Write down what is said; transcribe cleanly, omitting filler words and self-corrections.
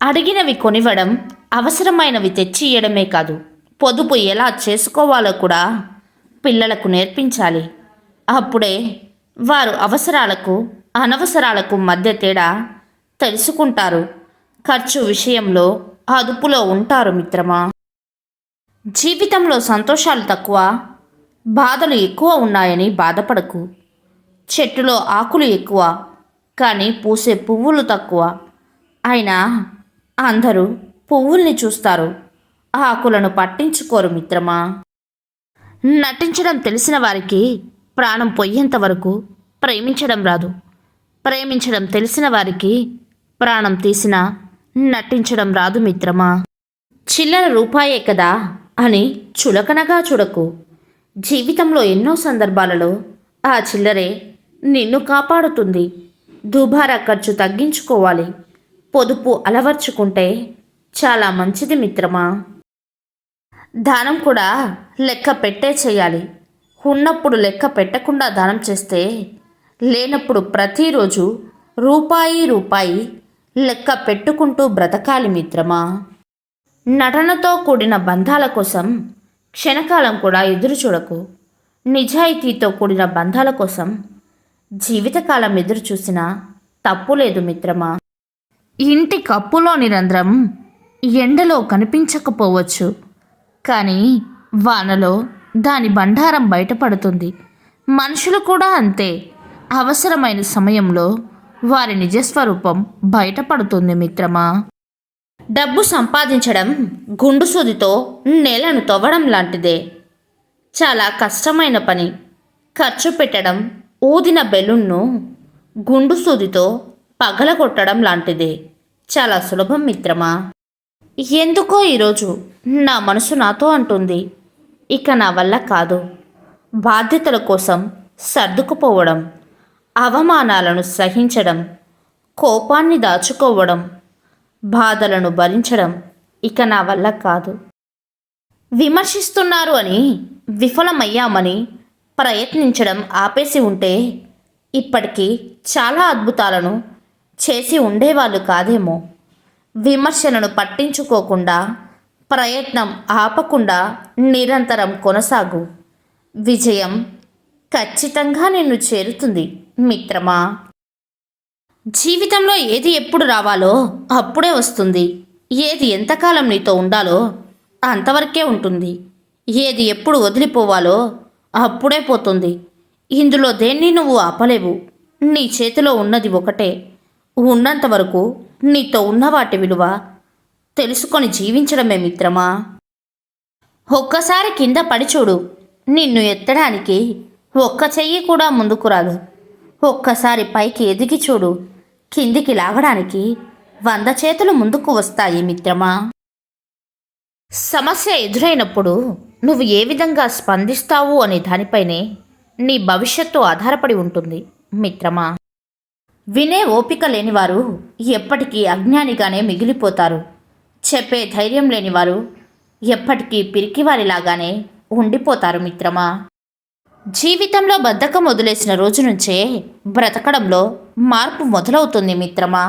అడిగినవి కొనివ్వడం, అవసరమైనవి తెచ్చి ఇయ్యడమే కాదు, పొదుపు ఎలా చేసుకోవాలో కూడా పిల్లలకు నేర్పించాలి. అప్పుడే వారు అవసరాలకు అనవసరాలకు మధ్య తేడా తెలుసుకుంటారు. ఖర్చు విషయంలో అదుపులో ఉంటారు మిత్రమా. జీవితంలో సంతోషాలు తక్కువ, బాధలు ఎక్కువ ఉన్నాయని బాధపడకు. చెట్టులో ఆకులు ఎక్కువ, కానీ పూసే పువ్వులు తక్కువ. అయినా అందరూ పువ్వుల్ని చూస్తారు, ఆకులను పట్టించుకోరు మిత్రమా. నటించడం తెలిసిన వారికి ప్రాణం పోయేంత వరకు ప్రేమించడం రాదు. ప్రేమించడం తెలిసిన వారికి ప్రాణం తీసినా నటించడం రాదు మిత్రమా. చిల్లర రూపాయే కదా అని చులకనగా చూడకు. జీవితంలో ఎన్నో సందర్భాలలో ఆ చిల్లరే నిన్ను కాపాడుతుంది. దుబారా ఖర్చు తగ్గించుకోవాలి. పొదుపు అలవర్చుకుంటే చాలా మంచిది మిత్రమా. దానం కూడా లెక్క పెట్టే చేయాలి. ఉన్నప్పుడు లెక్క పెట్టకుండా దానం చేస్తే లేనప్పుడు ప్రతిరోజు రూపాయి రూపాయి లెక్క పెట్టుకుంటూ బ్రతకాలి మిత్రమా. నటనతో కూడిన బంధాల కోసం క్షణకాలం కూడా ఎదురు చూడకు. నిజాయితీతో కూడిన బంధాల కోసం జీవితకాలం ఎదురు చూసినా తప్పు లేదు మిత్రమా. ఇంటి కప్పులోని రంధ్రం ఎండలో కనిపించకపోవచ్చు, కానీ వానలో దాని బండారం బయటపడుతుంది. మనుషులు కూడా అంతే. అవసరమైన సమయంలో వారి నిజస్వరూపం బయటపడుతుంది మిత్రమా. డబ్బు సంపాదించడం గుండు సూదితో నేలను తవ్వడం లాంటిదే. చాలా కష్టమైన పని. ఖర్చు పెట్టడం ఊదిన బెలూన్ను గుండు సూదితో పగలగొట్టడం లాంటిదే. చాలా సులభం మిత్రమా. ఎందుకో ఈరోజు నా మనసు నాతో అంటుంది, ఇక నా వల్ల కాదు. బాధ్యతల కోసం సర్దుకుపోవడం, అవమానాలను సహించడం, కోపాన్ని దాచుకోవడం, బాధలను భరించడం ఇక నా వల్ల కాదు. విమర్శిస్తున్నారు అని విఫలమయ్యామని ప్రయత్నించడం ఆపేసి ఉంటే ఇప్పటికీ చాలా అద్భుతాలను చేసి ఉండేవాళ్ళు కాదేమో. విమర్శలను పట్టించుకోకుండా, ప్రయత్నం ఆపకుండా నిరంతరం కొనసాగు. విజయం ఖచ్చితంగా నిన్ను చేరుతుంది మిత్రమా. జీవితంలో ఏది ఎప్పుడు రావాలో అప్పుడే వస్తుంది. ఏది ఎంతకాలం నీతో ఉండాలో అంతవరకే ఉంటుంది. ఏది ఎప్పుడు వదిలిపోవాలో అప్పుడే పోతుంది. ఇందులో దేన్ని నువ్వు ఆపలేవు. నీ చేతిలో ఉన్నది ఒకటే. ఉన్నంత వరకు నీతో ఉన్న వాటి విలువ తెలుసుకొని జీవించడమే మిత్రమా. ఒక్కసారి కింద పడి చూడు, నిన్ను ఎత్తడానికి ఒక్క చెయ్యి కూడా ముందుకు రాదు. ఒక్కసారి పైకి ఎదిగి చూడు, కిందికి లాగడానికి 100 చేతులు ముందుకు వస్తాయి మిత్రమా. సమస్య ఎదురైనప్పుడు నువ్వు ఏ విధంగా స్పందిస్తావు అనే దానిపైనే నీ భవిష్యత్తు ఆధారపడి ఉంటుంది మిత్రమా. వినే ఓపిక లేనివారు ఎప్పటికీ అజ్ఞానిగానే మిగిలిపోతారు. చెప్పే ధైర్యం లేనివారు ఎప్పటికీ పిరికివారిలాగానే ఉండిపోతారు మిత్రమా. జీవితంలో బద్ధకం వదిలేసిన రోజు నుంచే బ్రతకడంలో మార్పు మొదలవుతుంది మిత్రమా.